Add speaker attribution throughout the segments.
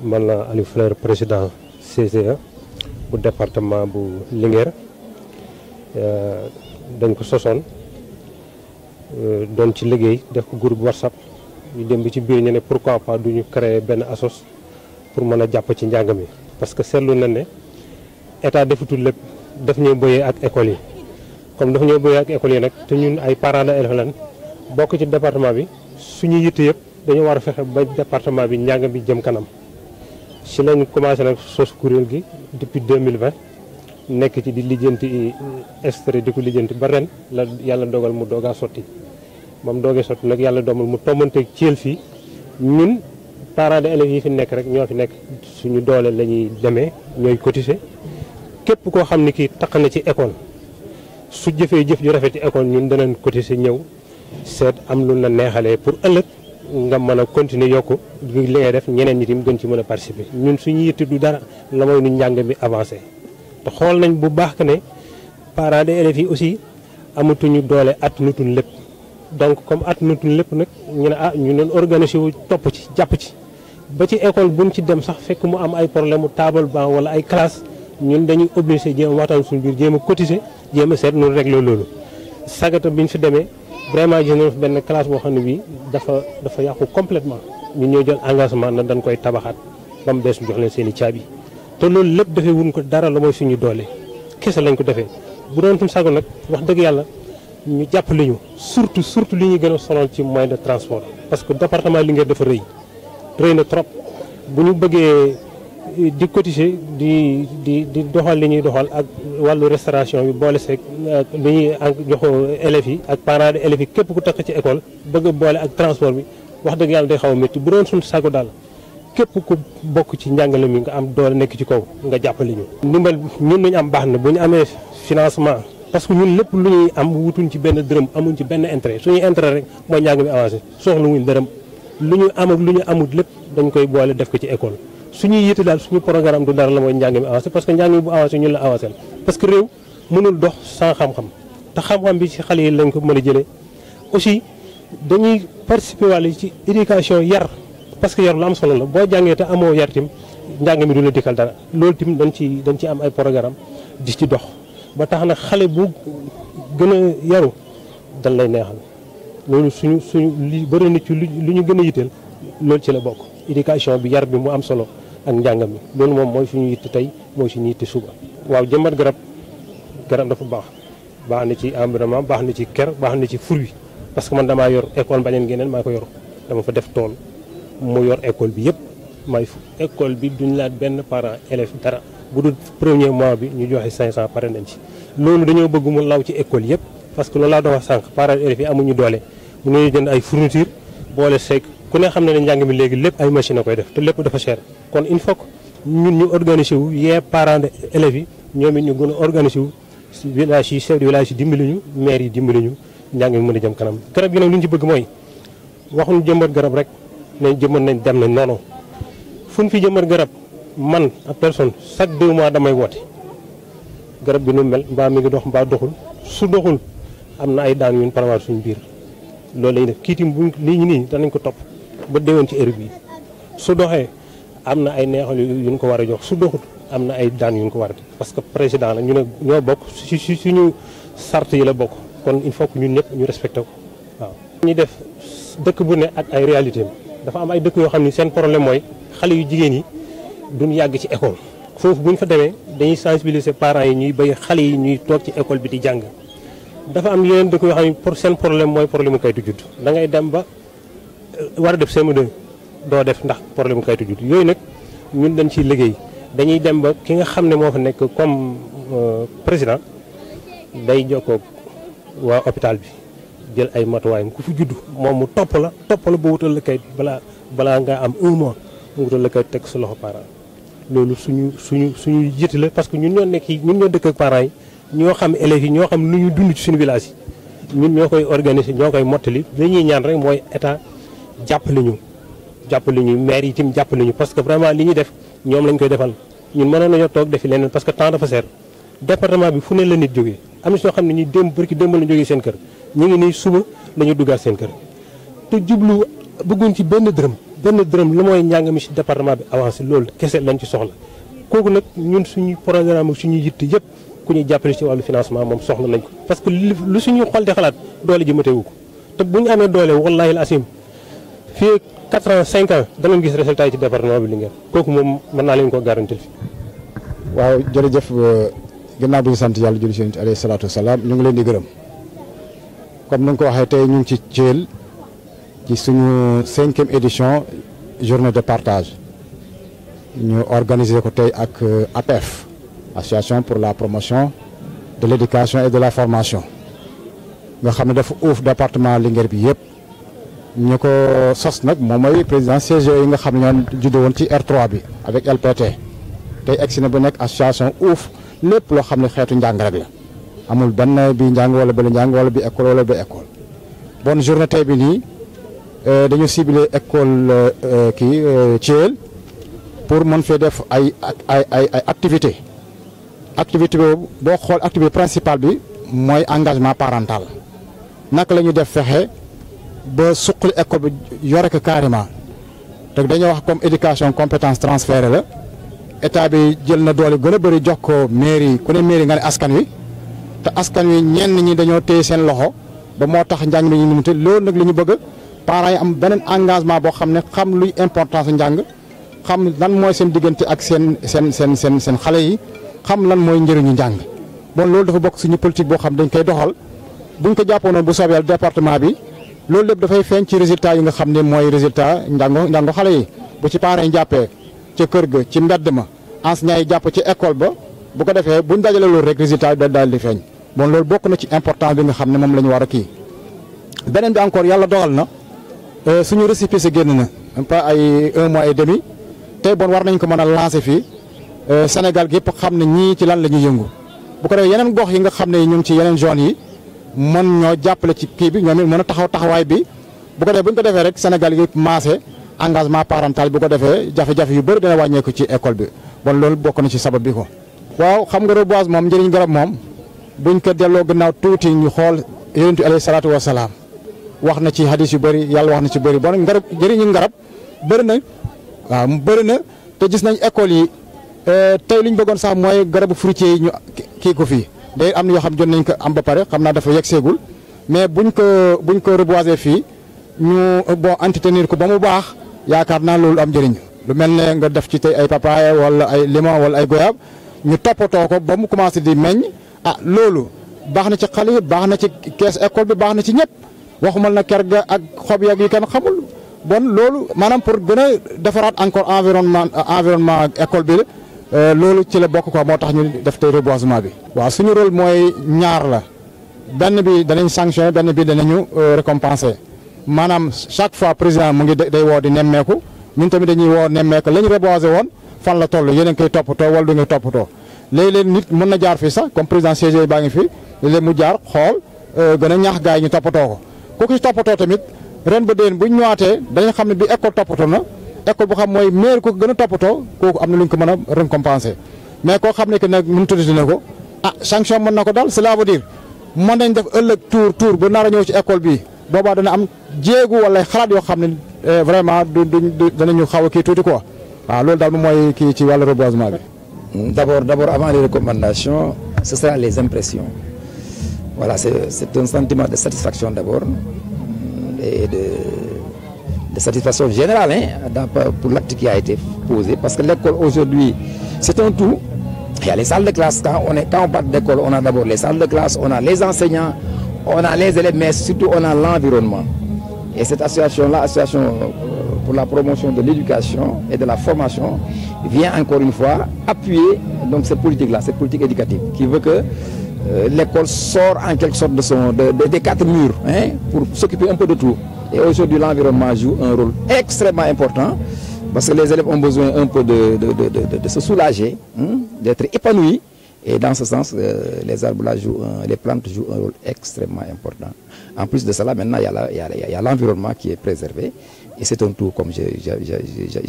Speaker 1: man la Aliou Fleur président CCA bu département bu Linguère dañ ko sosoon doon ci liggéey def ko groupe WhatsApp ñu dem bi ci biir ñu ne pourquoi pas duñu créer benn assos pour mën a jàpp ci njàng mi. parce que seetlu na ne état defutul lépp daf ñoo bëyee ak école yi comme daf ñoo bëyee ak école yi nag te ñun ay parents d'élèves lan bokk ci département bi suñu yitte yëpp dañu war a fexe ba département bi njàng bi jëm kanam. ci lañ commencé nag sos kuréel gi depuis 2020 nekk ci di lijjanti extrait di ko lijjanti ba ren la yàlla dogal mu doogaa sotti moom doogee sotti nag yàlla dogal mu tombanteeg Thiel fii ñun parents d'élèves yi fi nekk rek ñoo fi nekk suñu doole la ñuy demee ñooy cotiser képp koo xam ni kii taq na ci école su jëfee jëf ju rafet ci école ñun danañ cotiser ñëw seet am lu la neexalee pour ëllëg nga mën a continuer yokku li ngay def ñeneen ñi tam gën ci mën a participer ñun suñu yitte du dara la mooy nu njàng bi avancé te xool nañ bu baax que ne parents d'élèves yi aussi amatuñu doole attanatuñ lépp donc comme attanatuñ lépp nag ñu ne ñu doon organiser wu topp ci jàpp ci ba ci école buñ ci dem sax fekk mu am ay problème mu table banc wala ay classe ñun dañuy obligé jéem a waxtaan suñu biir jéem a cotiser jéem a seet nu régler loolu sagata biñ fi demee vraiment gis nañu benn classe boo xam ne bii dafa yàqu complètement ñun ñoo jël engagement na dañ koy tabaxaat ba mu bees ñu jox leen seen i caabi te loolu lépp defee wuñ ko dara la mooy suñu doole kese lañ ko defee bu doon suñu sago nag wax dëgg yàlla ñu jàppale ñu surtout li ñuy gën a sonal ci moyen de transport parce que département Linguère dafa rëy na trop bu ñu bëggee di cotiser di doxal li ñuy doxal ak wàllu restauration bi boole seeg li ñuy jox élèves yi ak parents d'élèves yi képp ku takk ci école bëgg a boole ak transport bi wax dëgg yàlla day xaw a métti bu doon suñu sago daal képp ku bokk ci njàngale mi nga am doole nekk ci kaw nga jàppale ñu. ndimbal ñun nañu am baax na bu ñu amee financement parce que ñun lépp lu ñuy am wutuñ ci benn dërëm amuñ ci benn intérêt suñuy intérêt rek mooy njàng mi avancé soxla wuñ dërëm lu ñu am ak lu ñu amut lépp dañ koy boole def ko ci école. suñuy yëte daal suñu programme du dara la mooy njàng mi avancé parce que njàng mi bu avancé ñun la avancé parce que réew mënul dox sans xam-xam te xam-xam bi ci xale yi lañ ko mën a jëlee aussi dañuy participer wàll ci éducation yar parce que yar lu am solo la boo jàngee te amoo yar tim njàng mi du la dikkal dara loolu tim dañ ci am ay programme di ci dox ba tax na xale bu gën a yaru dañ lay neexal loolu suñu li bëri na ci lu ñu gën a yitteel loolu ci la bokk éducation bi yar bi mu am solo ak njàngam mi loolu moom mooy suñu yitte tey mooy suñu yitte suba. waaw jëmbat garab dafa baax na ci environnement baax na ci ker baax na ci fruit parce que man damaa yor école Mbañeen Ngeneen maa ko yor dama fa def tool mu yor école bi yëpp may école bi duñ laat benn parent élève dara bu dul premier mois bi ñu joxe 500 pare nañ ci. loolu dañoo bëgg mu law ci école yëpp parce que loolu laa doon wax sànq parents élèves yi amuñu doole mu ngi jënd ay fourniture boole seeg ku ne xam ne ne njàng mi léegi lépp ay machine a koy def te lépp dafa cher kon il faut que ñun ñu organiser wu yee parents élèves yi ñoom it ñu gën a organiser wu village yi chef de village yi dimbali ñu maire yi dimbali ñu njàng mi mën a jëm kanam. garab gi nag lu ñu ci bëgg mooy waxuñu jëmbat garab rek ne jëmbat nañ dem nañ non fu ñu fi jëmbat garab man ak personne chaque 2 mois damay woote garab bi nu mel mbaa mi ngi dox mbaa doxul su doxul am na ay daan ñun par suñu biir loolu lañuy def kiitim buñ lii ñu nii danañ ko topp ba déwoon ci heure bii su doxee am na ay neexal yu ñu ko war a jox su doxut am na ay daan yu ñu ko war a def parce que président la ñu ne ñoo bokk si suñu sart yi la bokk kon il faut que ñun ñëpp ñu respecté ko waaw. ñu def dëkk bu ne ak ay réalité dafa am ay dëkk yoo xam ni seen problème mooy xale yu jigéen yi duñ yàgg ci école foofu bu ñu fa demee dañuy sensibiliser parents yi ñuy bay xale yi ñuy toog ci école bi di jàng. dafa am yeneen dëkk yoo xam ne pour seen problème mooy problème mu kayitu judd da ngay dem ba war a def CM2 doo def ndax problème mu kayitu judd yooyu nag ñun dañ ciy liggéey dañuy dem ba ki nga xam ne moo fa nekk comme président day jokkoo waa hôpital bi jël ay matuwaayam ku fi judd moom mu topp la ba wutal la kayit balaa nga am 1 mois mu wutal la kayit teg sa loxo parent loolu suñu yitte la parce que ñun ñoo dëkk ak parents yi ñoo xam élèves yi ñoo xam lu ñu dund ci suñu village yi ñun ñoo koy organiser ñoo koy mottali dañuy ñaan rek mooy état jàppale ñu maire yi tim jàppale ñu parce que vraiment li ñuy def ñoom lañ koy defal ñun mënoon nañoo toog defi leneen parce que temps dafa seer département bi fu ne la nit jógee am na soo xam ne ñuy barki démb la jógee seen kër ñu ngi nii suba la ñu duggaat seen kër te jublu bëgguñ ci benn dërëm benn dërëm lu mooy njàng mi ci département bi avancé loolu kese lañ ci soxla kooku nag ñun suñu programme suñu yitt yëpp ku ñuy jàppale ci wàllu financement moom soxla nañ ko parce que lu suñu xol di xalaat doole ji matewu ko te bu ñu amee doole wallahi al asim fii 4 ans 5 ans danañ gis résultat yi ci département bi Linguère kooku moom mën naa leen ko garantir fi
Speaker 2: waaw jërëjëf gannaaw bi ñu sant yàlla julli ci Yonent alayhi salaatu wasalaam ñu ngi leen di gërëm comme ni nga ko waxee tey ñu ngi ci Thiel ci suñu 5e édition journée de partage ñu organiser ko tey ak APF association pour la promotion de l'éducation et de la formation nga xam ne dafa uuf département Linguère bi yëpp ñu ko sos nag moom mooy président CGE yi nga xam ne ñoo juddoo woon ci R3 bi avec LPT tey egsi na ba nekk association uuf lépp loo xam ne xeetu njàng rek la amul benn bi njàng wala bële njàng wala bi école wala bi école bonne journée tey bi nii dañu ciblé école Thiel pour mën fee def ay activité boobu boo xool activité principale bi mooy engagement parental naka la ñu def fexe ba suqali école bi yore ko carrément te dañoo wax comme éducation compétence transférée la état bi jël na doole gën a bëri jox ko mairie ku ne mairie nga ne askan wi te askan wi ñenn ñi dañoo téye seen loxo ba moo tax njàng mi ñu te loolu nag li ñu bëgg parents yi am beneen engagement boo xam ne xam luy importance njàng xam lan mooy seen diggante ak seen xale yi xam lan mooy njëriñu njàng bon loolu dafa bokk suñu politique boo xam dañ koy doxal buñ ko jàppoon bu soobee département bi loolu lépp dafay feeñ ci résultat yi nga xam ne mooy résultat njàngu xale yi bu ci parents yi jàppee ca kër ga ci mbedd ma enseignants yi jàpp ci école ba bu ko defee buñ dajale loolu rek résultat yi daal di feeñ bon loolu bokk na ci importance bi nga xam ne moom la ñu war a kii beneen bi encore yàlla dogal na suñu récépissé génn na pas ay 1 mois et demi tey bon war nañ ko mën a lancer fii Sénégal gi yëpp xam ne ñii ci lan la ñuy yëngu bu ko defee yeneen gox yi nga xam ne ñu ngi ci yeneen zones yi mën ñoo jàppale ci kii bi ñoom it mën a taxawaay bi bu ko defee bu ñu ko defee rek Sénégal gi yëpp maase engagement parental bu ko defee jafe-jafe yu bëri dina wàññeeku ci école bi bon loolu bokk na ci sabab bi ko. waaw xam nga reboise moom njëriñ garab moom buñ ko delloo gannaaw tuuti ñu xool yonent alayhi salaatu wa salaam wax na ci hadis yu bëri yàlla wax na ci bëri bon ngarab njëriñu ngarab bëri na waaw bëri na te gis nañ école yi tey li ñu bëggoon sax mooy garabu fruitier yi ñu kii ko fii day am na yoo xam jot nañ ko am ba pare xam naa dafa yegg seegul mais buñ ko reboiser fii ñu bon entretenir ko ba mu baax yaakaar naa loolu am njëriñ lu mel ne nga def ci tey ay papaye wala ay limon wala ay goyab ñu toppatoo ko ba mu commencé di meññ loolu baax na ci xale yi baax na ci kees école bi baax na ci ñëpp waxumal na ker ga ak xob yeeg yu kenn xamul bon loolu maanaam pour gën a defaraat encore environnement école bi loolu ci la bokk quoi moo tax ñu def tey reboisement bi. waaw suñu rôle mooy ñaar la benn bi danañ sanctionné benn bi danañu récompenser maanaam chaque fois président mu ngi day woo di nemmeeku ñun tamit dañuy woo nemmeeku la ñu reboiser woon fan la toll yéen a ngi koy toppatoo wala du nga toppatoo léeg-léeg nit mën na jaar fii sax comme président CGE baa ngi fi léeg-léeg mu jaar xool gën a ñaax gars yi ñu toppatoo ko kooku ci toppatoo tamit ren ba déwén bu ñu ñëwaatee dañu xam ne bi école toppatoo na. école bu xam mooy maire ko gën a toppatoo kooku am na lu ñu ko mën a récompenser mais koo xam ne que nag mënu tuddati na ko sanction mën na ko dal cela veut dire mën nañ def ëllëg tour ba nar a ñëw ci école bi boobaa dana am jéegu wala xalaat yoo xam ne vraiment du danañu xaw a kii tuuti quoi waaw loolu daal moom mooy kii ci wàllu reboisement bi.
Speaker 3: D'abord avant les recommandations ce sera les impressions voilà c'est un sentiment de satisfaction d'abord et de satisfaction générale pour l'acte qui a été posé parce que l'école aujourd'hui c'est un tout. Il y a les salles de classe quand on part d'école on a d'abord les salles de classe on a les enseignants on a les élèves mais surtout on a l'environnement et cette association-là association pour la promotion de l'éducation et de la formation vient encore une fois appuyer donc cette politique-là cette politique éducative qui veut que l'école sort en quelque sorte des quatre murs pour s'occuper un peu de tout. Et aujourd'hui, l'environnement joue un rôle extrêmement important parce que les élèves ont besoin un peu de se soulager, d'être épanouis. Et dans ce sens, les arbres là les plantes jouent un rôle extrêmement important. En plus de cela, maintenant, il y a l'environnement qui est préservé. Et c'est un tout, comme j'ai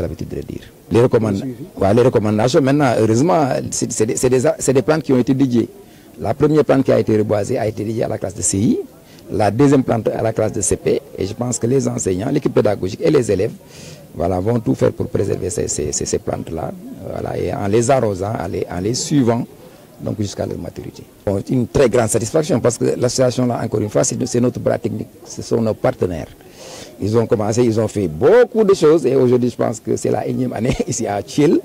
Speaker 3: l'habitude de le dire. Les recommandations, maintenant, heureusement, c'est des plantes qui ont été dédiées. La première plante qui a été reboisée a été dédiée à la classe de CI. La deuxième plante à la classe de CP et je pense que les enseignants, l'équipe pédagogique et les élèves voilà, vont tout faire pour préserver ces plantes-là, voilà, et en les arrosant, en les suivant, donc jusqu'à leur maturité. Bon, une très grande satisfaction parce que l'association, là, encore une fois, c'est notre bras technique, ce sont nos partenaires. Ils ont commencé, ils ont fait beaucoup de choses et aujourd'hui, je pense que c'est la 1e année ici à Thiel.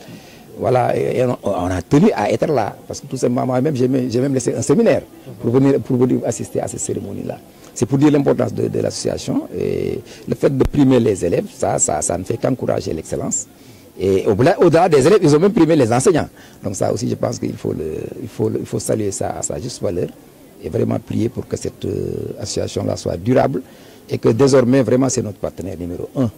Speaker 3: Voilà, et on a tenu à être là parce que tout simplement, moi-même, j'ai même laissé un séminaire pour venir assister à cette cérémonie-là. C'est pour dire l'importance de l'association et le fait de primer les élèves, ça ne fait qu'encourager l'excellence. Et au-delà des élèves, ils ont même primé les enseignants. Donc ça aussi, je pense qu'il faut saluer ça à sa juste valeur et vraiment prier pour que cette association-là soit durable et que désormais, vraiment, c'est notre partenaire numéro 1.